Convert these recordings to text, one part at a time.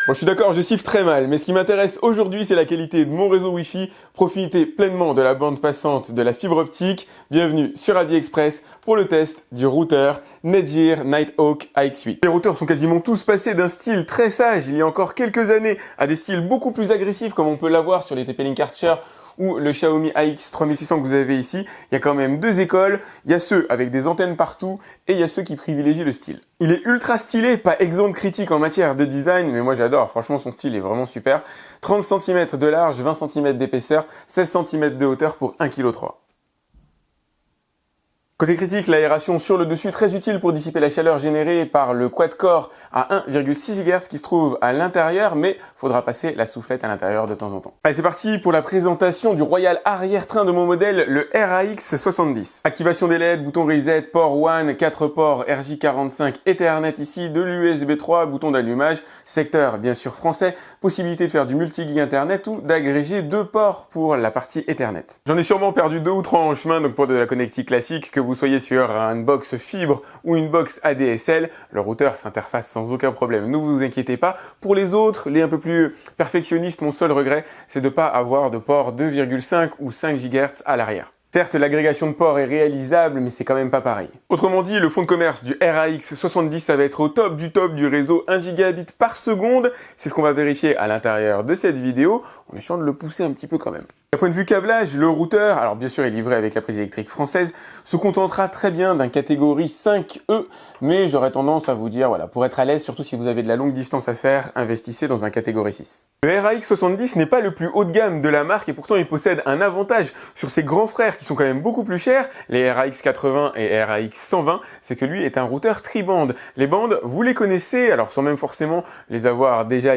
Bon, je suis d'accord, je siffle très mal, mais ce qui m'intéresse aujourd'hui, c'est la qualité de mon réseau Wi-Fi. Profitez pleinement de la bande passante de la fibre optique. Bienvenue sur AliExpress pour le test du routeur Netgear Nighthawk AX8. Les routeurs sont quasiment tous passés d'un style très sage il y a encore quelques années à des styles beaucoup plus agressifs comme on peut l'avoir sur les TP-Link Archer ou le Xiaomi AX3600 que vous avez ici. Il y a quand même deux écoles, il y a ceux avec des antennes partout et il y a ceux qui privilégient le style. Il est ultra stylé, pas exempt de critique en matière de design, mais moi j'adore, franchement son style est vraiment super. 30 cm de large, 20 cm d'épaisseur, 16 cm de hauteur pour 1,3 kg. Côté critique, l'aération sur le dessus, très utile pour dissiper la chaleur générée par le quad-core à 1,6 GHz qui se trouve à l'intérieur, mais faudra passer la soufflette à l'intérieur de temps en temps. Allez, c'est parti pour la présentation du royal arrière-train de mon modèle, le RAX70. Activation des LED, bouton reset, port WAN, 4 ports RJ45 Ethernet ici, de l'USB 3, bouton d'allumage, secteur bien sûr français, possibilité de faire du multi-gig internet ou d'agréger 2 ports pour la partie Ethernet. J'en ai sûrement perdu 2 ou 3 en chemin, donc pour de la connectique classique, que vous soyez sur une box fibre ou une box ADSL, le routeur s'interface sans aucun problème. Ne vous inquiétez pas. Pour les autres, les un peu plus perfectionnistes, mon seul regret, c'est de ne pas avoir de port 2,5 ou 5 GHz à l'arrière. Certes, l'agrégation de ports est réalisable, mais c'est quand même pas pareil. Autrement dit, le fonds de commerce du RAX70, ça va être au top du réseau 1 gigabit par seconde. C'est ce qu'on va vérifier à l'intérieur de cette vidéo, en essayant de le pousser un petit peu quand même. D'un point de vue câblage, le routeur, alors bien sûr est livré avec la prise électrique française, se contentera très bien d'un catégorie 5E, mais j'aurais tendance à vous dire, voilà, pour être à l'aise, surtout si vous avez de la longue distance à faire, investissez dans un catégorie 6. Le RAX70 n'est pas le plus haut de gamme de la marque et pourtant il possède un avantage sur ses grands frères qui sont quand même beaucoup plus chers, les RAX80 et RAX120, c'est que lui est un routeur tri-bande. Les bandes, vous les connaissez, alors sans même forcément y avoir déjà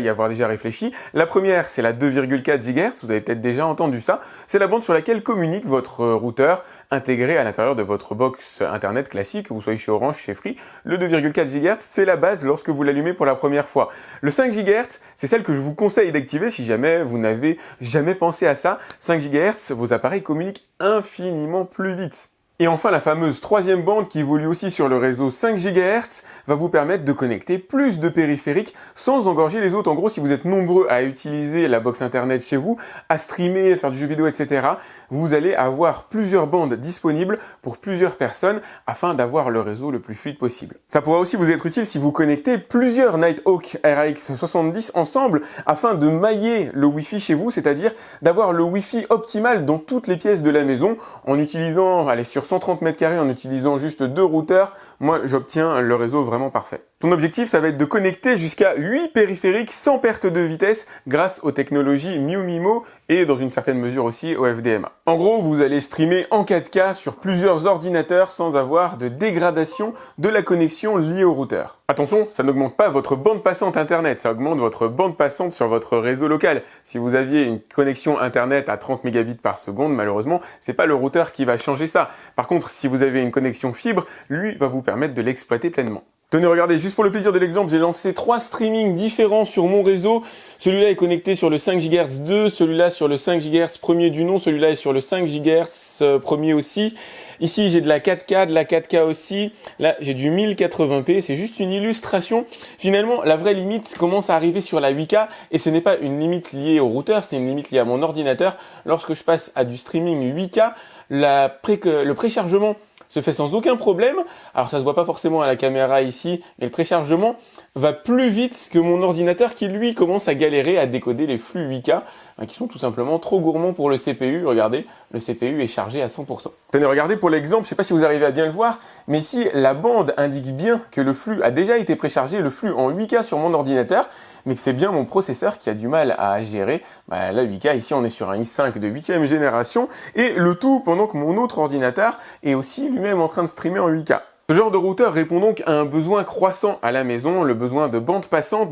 réfléchi. La première, c'est la 2,4 GHz, vous avez peut-être déjà entendu ça, c'est la bande sur laquelle communique votre routeur intégré à l'intérieur de votre box internet classique, que vous soyez chez Orange, chez Free. Le 2,4 GHz, c'est la base lorsque vous l'allumez pour la première fois. Le 5 GHz, c'est celle que je vous conseille d'activer si jamais vous n'avez jamais pensé à ça. 5 GHz, vos appareils communiquent infiniment plus vite. Et enfin, la fameuse troisième bande qui évolue aussi sur le réseau 5 GHz va vous permettre de connecter plus de périphériques sans engorger les autres. En gros, si vous êtes nombreux à utiliser la box internet chez vous, à streamer, à faire du jeu vidéo, etc., vous allez avoir plusieurs bandes disponibles pour plusieurs personnes afin d'avoir le réseau le plus fluide possible. Ça pourra aussi vous être utile si vous connectez plusieurs Nighthawk RAX70 ensemble afin de mailler le Wi-Fi chez vous, c'est-à-dire d'avoir le Wi-Fi optimal dans toutes les pièces de la maison en utilisant, allez, sur 130 mètres carrés en utilisant juste 2 routeurs, moi j'obtiens le réseau vraiment parfait. Ton objectif, ça va être de connecter jusqu'à 8 périphériques sans perte de vitesse grâce aux technologies MiuMimo et dans une certaine mesure aussi au FDMA. En gros, vous allez streamer en 4K sur plusieurs ordinateurs sans avoir de dégradation de la connexion liée au routeur. Attention, ça n'augmente pas votre bande passante internet, ça augmente votre bande passante sur votre réseau local. Si vous aviez une connexion internet à 30 mégabits par seconde, malheureusement, c'est pas le routeur qui va changer ça. Par contre, si vous avez une connexion fibre, lui va vous permettre de l'exploiter pleinement. Tenez, regardez, juste pour le plaisir de l'exemple, j'ai lancé 3 streamings différents sur mon réseau. Celui-là est connecté sur le 5 GHz 2, celui-là sur le 5 GHz premier du nom, celui-là est sur le 5 GHz premier aussi. Ici, j'ai de la 4K, de la 4K aussi. Là, j'ai du 1080p. C'est juste une illustration. Finalement, la vraie limite commence à arriver sur la 8K et ce n'est pas une limite liée au routeur, c'est une limite liée à mon ordinateur. Lorsque je passe à du streaming 8K, le préchargement se fait sans aucun problème. Alors ça se voit pas forcément à la caméra ici, mais le préchargement va plus vite que mon ordinateur qui lui commence à galérer à décoder les flux 8K qui sont tout simplement trop gourmands pour le CPU. Regardez, le CPU est chargé à 100%. Tenez, regardez pour l'exemple, je sais pas si vous arrivez à bien le voir, mais ici la bande indique bien que le flux a déjà été préchargé, le flux en 8K sur mon ordinateur, mais que c'est bien mon processeur qui a du mal à gérer la 8K. Ici, on est sur un i5 de 8e génération, et le tout pendant que mon autre ordinateur est aussi lui-même en train de streamer en 8K. Ce genre de routeur répond donc à un besoin croissant à la maison, le besoin de bande passante,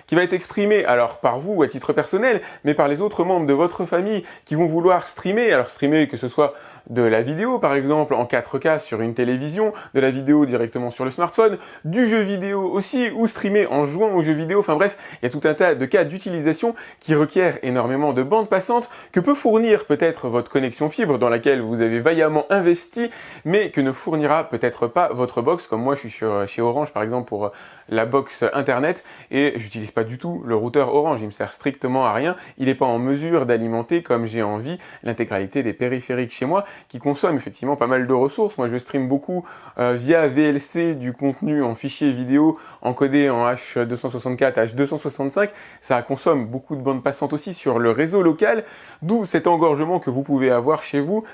qui va être exprimé alors par vous à titre personnel, mais par les autres membres de votre famille qui vont vouloir streamer. Alors streamer que ce soit de la vidéo par exemple en 4K sur une télévision, de la vidéo directement sur le smartphone, du jeu vidéo aussi, ou streamer en jouant aux jeux vidéo. Enfin bref, il y a tout un tas de cas d'utilisation qui requièrent énormément de bande passante que peut fournir peut-être votre connexion fibre dans laquelle vous avez vaillamment investi, mais que ne fournira peut-être peut-être pas votre box, comme moi je suis chez Orange par exemple pour la box internet et j'utilise pas du tout le routeur Orange, il me sert strictement à rien, il n'est pas en mesure d'alimenter comme j'ai envie l'intégralité des périphériques chez moi qui consomment effectivement pas mal de ressources. Moi je stream beaucoup via VLC du contenu en fichier vidéo encodé en H264, H265, ça consomme beaucoup de bandes passantes aussi sur le réseau local, d'où cet engorgement que vous pouvez avoir chez vous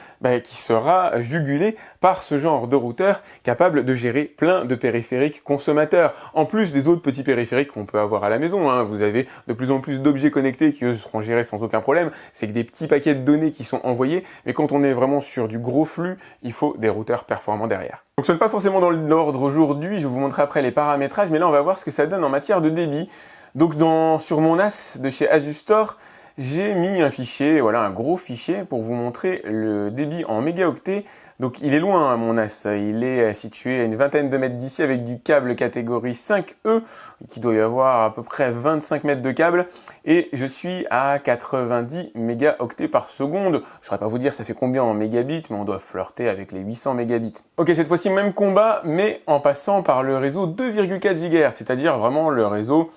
qui sera jugulé par ce genre de routeur capable de gérer plein de périphériques consommateurs, en plus des autres petits périphériques qu'on peut avoir à la maison. Vous avez de plus en plus d'objets connectés qui eux seront gérés sans aucun problème, c'est que des petits paquets de données qui sont envoyés, mais quand on est vraiment sur du gros flux, il faut des routeurs performants derrière. Donc ce n'est pas forcément dans l'ordre aujourd'hui, je vais vous montrer après les paramétrages, mais là on va voir ce que ça donne en matière de débit. Donc sur mon NAS de chez Asus Store, j'ai mis un fichier, voilà un gros fichier pour vous montrer le débit en mégaoctets. Donc il est loin mon NAS, il est situé à une vingtaine de mètres d'ici avec du câble catégorie 5E qui doit y avoir à peu près 25 mètres de câble et je suis à 90 mégaoctets par seconde. Je ne saurais pas vous dire ça fait combien en mégabits, mais on doit flirter avec les 800 mégabits. Ok, cette fois-ci même combat, mais en passant par le réseau 2,4 GHz, c'est-à-dire vraiment le réseau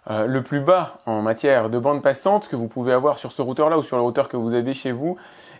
le plus bas en matière de bande passante que vous pouvez avoir sur ce routeur là ou sur le routeur que vous avez chez vous.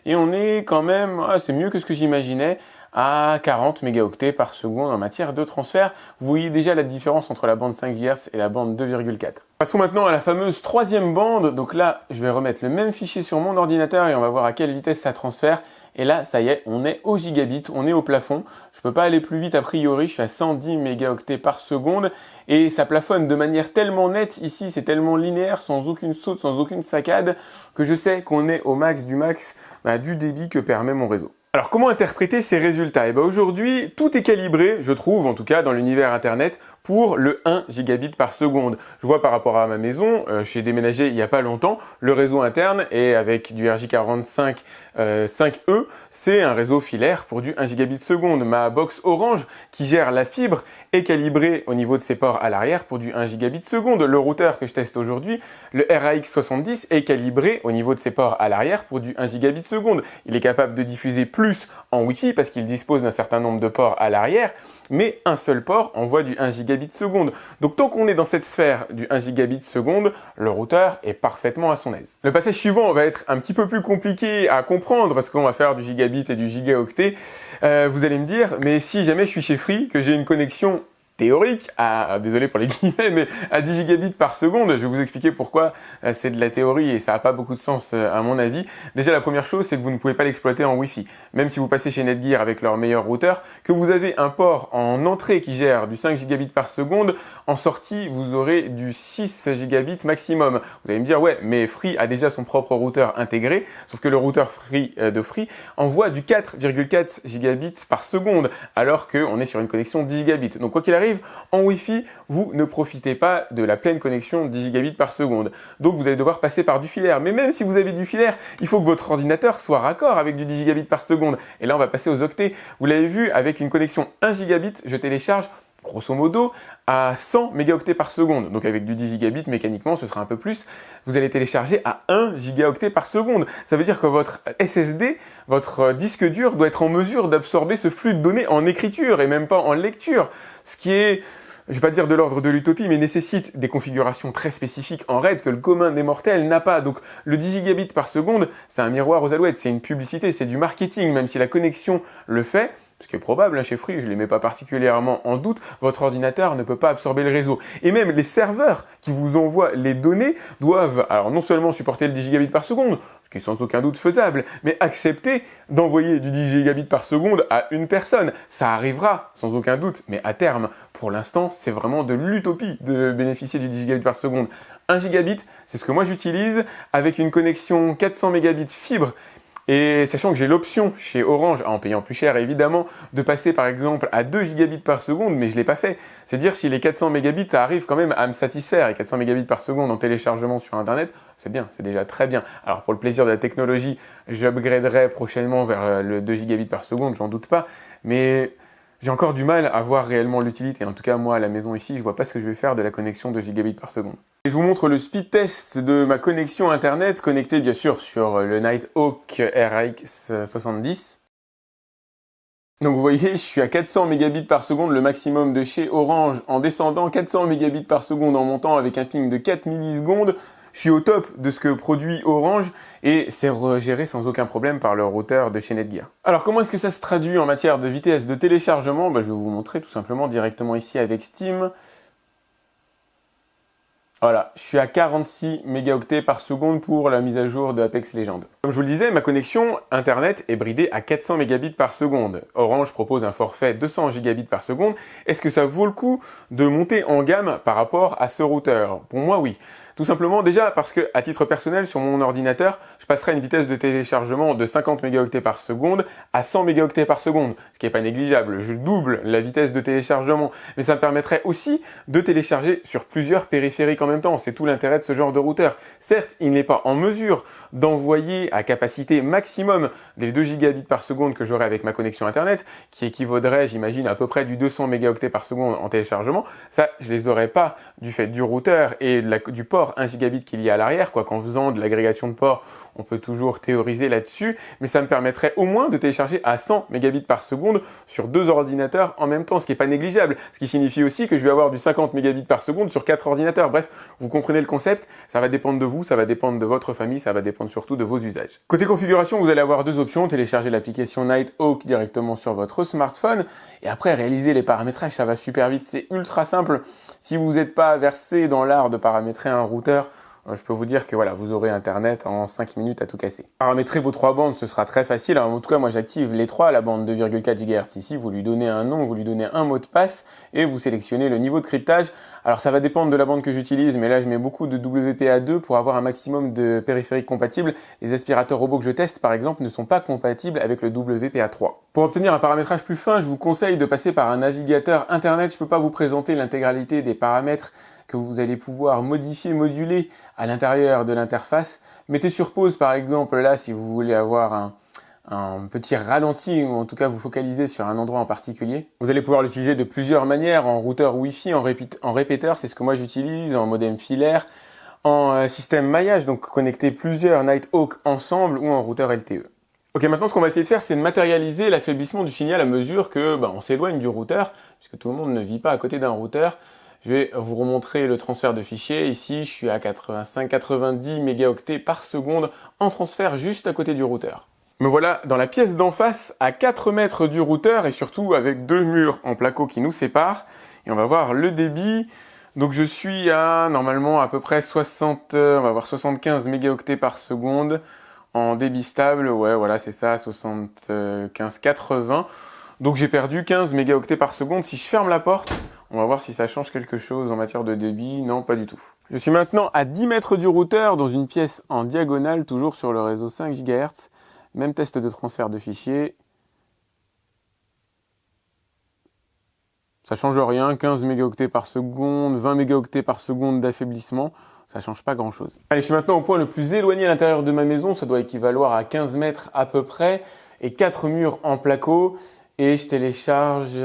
Et on est quand même, c'est mieux que ce que j'imaginais, à 40 mégaoctets par seconde en matière de transfert. Vous voyez déjà la différence entre la bande 5 GHz et la bande 2,4. Passons maintenant à la fameuse troisième bande. Donc là, je vais remettre le même fichier sur mon ordinateur et on va voir à quelle vitesse ça transfère. Et là, ça y est, on est au gigabit, on est au plafond. Je peux pas aller plus vite a priori, je suis à 110 mégaoctets par seconde et ça plafonne de manière tellement nette ici, c'est tellement linéaire, sans aucune saute, sans aucune saccade, que je sais qu'on est au max du débit que permet mon réseau. Alors comment interpréter ces résultats? Aujourd'hui, tout est calibré, je trouve, en tout cas dans l'univers internet, pour le 1 gigabit par seconde. Je vois par rapport à ma maison, j'ai déménagé il n'y a pas longtemps, le réseau interne est avec du RJ45 5E, c'est un réseau filaire pour du 1 gigabit seconde. Ma box Orange qui gère la fibre est calibrée au niveau de ses ports à l'arrière pour du 1 gigabit seconde. Le routeur que je teste aujourd'hui, le RAX70, est calibré au niveau de ses ports à l'arrière pour du 1 gigabit seconde. Il est capable de diffuser plus en Wi-Fi parce qu'il dispose d'un certain nombre de ports à l'arrière, mais un seul port envoie du 1 gigabit seconde. Donc tant qu'on est dans cette sphère du 1 gigabit seconde, le routeur est parfaitement à son aise. Le passage suivant va être un petit peu plus compliqué à comprendre parce qu'on va faire du gigabit et du gigaoctet. Vous allez me dire, mais si jamais je suis chez Free, que j'ai une connexion théorique désolé pour les guillemets, mais à 10 gigabits par seconde. Je vais vous expliquer pourquoi c'est de la théorie et ça n'a pas beaucoup de sens à mon avis. Déjà, la première chose, c'est que vous ne pouvez pas l'exploiter en Wi-Fi. Même si vous passez chez Netgear avec leur meilleur routeur, que vous avez un port en entrée qui gère du 5 gigabits par seconde, en sortie, vous aurez du 6 gigabits maximum. Vous allez me dire, ouais, mais Free a déjà son propre routeur intégré, sauf que le routeur Free de Free envoie du 4,4 gigabits par seconde, alors qu'on est sur une connexion 10 gigabits. Donc quoi qu'il arrive, en Wi-Fi, vous ne profitez pas de la pleine connexion 10 gigabits par seconde. Donc vous allez devoir passer par du filaire. Mais même si vous avez du filaire, il faut que votre ordinateur soit raccord avec du 10 gigabits par seconde. Et là, on va passer aux octets. Vous l'avez vu, avec une connexion 1 gigabit, je télécharge grosso modo à 100 mégaoctets par seconde. Donc avec du 10 gigabits, mécaniquement, ce sera un peu plus. Vous allez télécharger à 1 gigaoctet par seconde. Ça veut dire que votre SSD, votre disque dur, doit être en mesure d'absorber ce flux de données en écriture et même pas en lecture. Ce qui est, je vais pas dire de l'ordre de l'utopie, mais nécessite des configurations très spécifiques en RAID que le commun des mortels n'a pas. Donc le 10 gigabits par seconde, c'est un miroir aux alouettes, c'est une publicité, c'est du marketing, même si la connexion le fait. Ce qui est probable, chez Free, je ne les mets pas particulièrement en doute, votre ordinateur ne peut pas absorber le réseau. Et même les serveurs qui vous envoient les données doivent, alors non seulement supporter le 10 gigabits par seconde, ce qui est sans aucun doute faisable, mais accepter d'envoyer du 10 gigabits par seconde à une personne. Ça arrivera, sans aucun doute, mais à terme. Pour l'instant, c'est vraiment de l'utopie de bénéficier du 10 gigabits par seconde. 1 gigabit, c'est ce que moi j'utilise, avec une connexion 400 mégabits fibre. Et sachant que j'ai l'option chez Orange, en payant plus cher évidemment, de passer par exemple à 2 gigabits par seconde, mais je ne l'ai pas fait. C'est dire si les 400 mégabits arrivent quand même à me satisfaire, et 400 mégabits par seconde en téléchargement sur Internet, c'est bien, c'est déjà très bien. Alors pour le plaisir de la technologie, j'upgraderai prochainement vers le 2 gigabits par seconde, j'en doute pas, mais j'ai encore du mal à voir réellement l'utilité. En tout cas, moi à la maison ici, je vois pas ce que je vais faire de la connexion 2 gigabits par seconde. Et je vous montre le speed test de ma connexion internet, connectée bien sûr sur le Nighthawk RX70. Donc vous voyez, je suis à 400 mégabits par seconde, le maximum de chez Orange, en descendant 400 mégabits par seconde en montant avec un ping de 4 millisecondes. Je suis au top de ce que produit Orange et c'est géré sans aucun problème par le routeur de chez Netgear. Alors comment est-ce que ça se traduit en matière de vitesse de téléchargement? Je vais vous montrer tout simplement directement ici avec Steam. Voilà, je suis à 46 mégaoctets par seconde pour la mise à jour de Apex Legends. Comme je vous le disais, ma connexion Internet est bridée à 400 mégabits par seconde. Orange propose un forfait 200 gigabits par seconde. Est-ce que ça vaut le coup de monter en gamme par rapport à ce routeur? Pour moi, oui. Tout simplement déjà parce que, à titre personnel, sur mon ordinateur, je passerai une vitesse de téléchargement de 50 mégaoctets par seconde à 100 mégaoctets par seconde, ce qui n'est pas négligeable. Je double la vitesse de téléchargement, mais ça me permettrait aussi de télécharger sur plusieurs périphériques en même temps. C'est tout l'intérêt de ce genre de routeur. Certes, il n'est pas en mesure d'envoyer à capacité maximum les 2 gigabits par seconde que j'aurai avec ma connexion Internet, qui équivaudrait, j'imagine, à peu près du 200 mégaoctets par seconde en téléchargement. Ça, je les aurais pas du fait du routeur et du port 1 gigabit qu'il y a à l'arrière, quoi qu'en faisant de l'agrégation de ports, on peut toujours théoriser là-dessus, mais ça me permettrait au moins de télécharger à 100 mégabits par seconde sur 2 ordinateurs en même temps, ce qui n'est pas négligeable, ce qui signifie aussi que je vais avoir du 50 mégabits par seconde sur 4 ordinateurs. Bref, vous comprenez le concept, ça va dépendre de vous, ça va dépendre de votre famille, ça va dépendre surtout de vos usages. Côté configuration, vous allez avoir deux options, télécharger l'application Nighthawk directement sur votre smartphone, et après réaliser les paramétrages, ça va super vite, c'est ultra simple. Si vous n'êtes pas versé dans l'art de paramétrer un routeur, je peux vous dire que voilà, vous aurez Internet en 5 minutes à tout casser. Paramétrer vos 3 bandes, ce sera très facile. Alors, en tout cas, moi j'active les 3, la bande 2,4 GHz ici, vous lui donnez un nom, vous lui donnez un mot de passe et vous sélectionnez le niveau de cryptage. Alors ça va dépendre de la bande que j'utilise, mais là je mets beaucoup de WPA2 pour avoir un maximum de périphériques compatibles. Les aspirateurs robots que je teste par exemple ne sont pas compatibles avec le WPA3. Pour obtenir un paramétrage plus fin, je vous conseille de passer par un navigateur Internet. Je peux pas vous présenter l'intégralité des paramètres que vous allez pouvoir modifier, moduler à l'intérieur de l'interface. Mettez sur pause par exemple là si vous voulez avoir un petit ralenti ou en tout cas vous focaliser sur un endroit en particulier. Vous allez pouvoir l'utiliser de plusieurs manières, en routeur Wi-Fi, en répéteur, c'est ce que moi j'utilise, en modem filaire, en système maillage, donc connecter plusieurs Nighthawk ensemble ou en routeur LTE. Ok, maintenant ce qu'on va essayer de faire, c'est de matérialiser l'affaiblissement du signal à mesure que on s'éloigne du routeur, puisque tout le monde ne vit pas à côté d'un routeur. Je vais vous remontrer le transfert de fichiers. Ici, je suis à 85-90 mégaoctets par seconde en transfert juste à côté du routeur. Me voilà dans la pièce d'en face, à 4 mètres du routeur et surtout avec 2 murs en placo qui nous séparent. Et on va voir le débit. Donc je suis à normalement à peu près 75 mégaoctets par seconde en débit stable. Ouais, voilà, c'est ça, 75-80. Donc j'ai perdu 15 mégaoctets par seconde. Si je ferme la porte, on va voir si ça change quelque chose en matière de débit. Non, pas du tout. Je suis maintenant à 10 mètres du routeur dans une pièce en diagonale, toujours sur le réseau 5 GHz. Même test de transfert de fichiers. Ça change rien, 15 mégaoctets par seconde, 20 mégaoctets par seconde d'affaiblissement. Ça change pas grand chose. Allez, je suis maintenant au point le plus éloigné à l'intérieur de ma maison. Ça doit équivaloir à 15 mètres à peu près. Et 4 murs en placo. Et je télécharge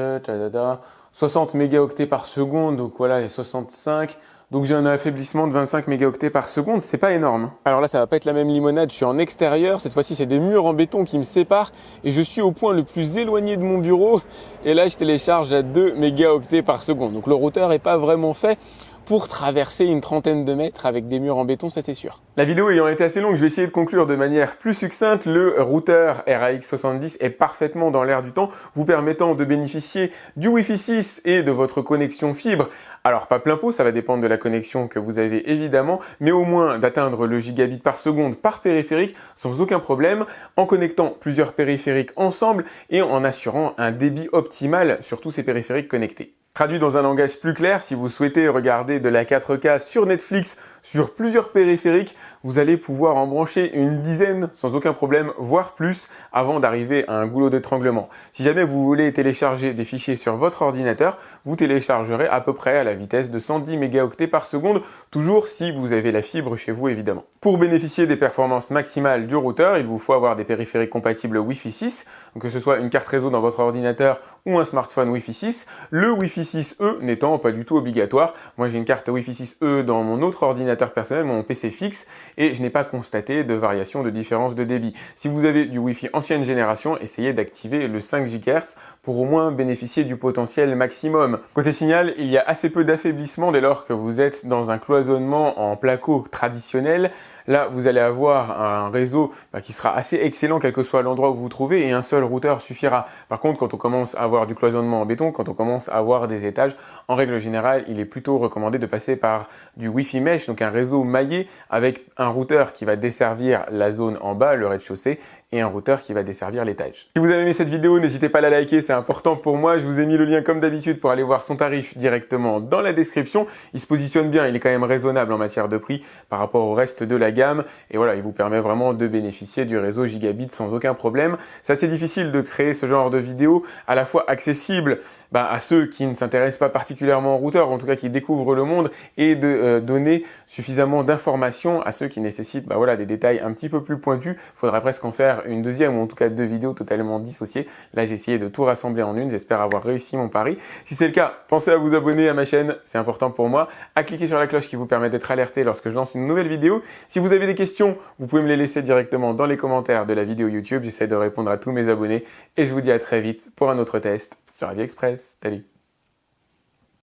60 mégaoctets par seconde. Donc voilà, et 65. Donc j'ai un affaiblissement de 25 mégaoctets par seconde, c'est pas énorme. Alors là, ça va pas être la même limonade, je suis en extérieur, cette fois-ci c'est des murs en béton qui me séparent et je suis au point le plus éloigné de mon bureau et là je télécharge à 2 mégaoctets par seconde. Donc le routeur est pas vraiment fait pour traverser une trentaine de mètres avec des murs en béton, ça c'est sûr. La vidéo ayant été assez longue, je vais essayer de conclure de manière plus succincte. Le routeur RAX70 est parfaitement dans l'air du temps, vous permettant de bénéficier du Wi-Fi 6 et de votre connexion fibre. Alors pas plein pot, ça va dépendre de la connexion que vous avez évidemment, mais au moins d'atteindre le gigabit par seconde par périphérique sans aucun problème, en connectant plusieurs périphériques ensemble et en assurant un débit optimal sur tous ces périphériques connectés. Traduit dans un langage plus clair, si vous souhaitez regarder de la 4K sur Netflix, sur plusieurs périphériques, vous allez pouvoir en brancher une dizaine sans aucun problème, voire plus, avant d'arriver à un goulot d'étranglement. Si jamais vous voulez télécharger des fichiers sur votre ordinateur, vous téléchargerez à peu près à la vitesse de 110 mégaoctets par seconde, toujours si vous avez la fibre chez vous évidemment. Pour bénéficier des performances maximales du routeur, il vous faut avoir des périphériques compatibles Wi-Fi 6, donc que ce soit une carte réseau dans votre ordinateur ou un smartphone Wi-Fi 6, le Wi-Fi 6E n'étant pas du tout obligatoire. Moi j'ai une carte Wi-Fi 6E dans mon autre ordinateur personnel, mon PC fixe, et je n'ai pas constaté de variation de différence de débit. Si vous avez du Wi-Fi ancienne génération, essayez d'activer le 5 GHz pour au moins bénéficier du potentiel maximum. Côté signal, il y a assez peu d'affaiblissement dès lors que vous êtes dans un cloisonnement en placo traditionnel. Là, vous allez avoir un réseau qui sera assez excellent quel que soit l'endroit où vous vous trouvez et un seul routeur suffira. Par contre, quand on commence à avoir du cloisonnement en béton, quand on commence à avoir des étages, en règle générale, il est plutôt recommandé de passer par du Wi-Fi mesh, donc un réseau maillé avec un routeur qui va desservir la zone en bas, le rez-de-chaussée, et un routeur qui va desservir l'étage. Si vous avez aimé cette vidéo, n'hésitez pas à la liker, c'est important pour moi. Je vous ai mis le lien comme d'habitude pour aller voir son tarif directement dans la description. Il se positionne bien, il est quand même raisonnable en matière de prix par rapport au reste de la gamme. Et voilà, il vous permet vraiment de bénéficier du réseau gigabit sans aucun problème. C'est assez difficile de créer ce genre de vidéo à la fois accessible à ceux qui ne s'intéressent pas particulièrement au routeur, en tout cas qui découvrent le monde, et de donner suffisamment d'informations à ceux qui nécessitent des détails un petit peu plus pointus. Il faudra presque en faire une deuxième ou en tout cas 2 vidéos totalement dissociées. Là, j'ai essayé de tout rassembler en une. J'espère avoir réussi mon pari. Si c'est le cas, pensez à vous abonner à ma chaîne, c'est important pour moi, à cliquer sur la cloche qui vous permet d'être alerté lorsque je lance une nouvelle vidéo. Si vous avez des questions, vous pouvez me les laisser directement dans les commentaires de la vidéo YouTube. J'essaie de répondre à tous mes abonnés et je vous dis à très vite pour un autre test sur AviExpress. Salut!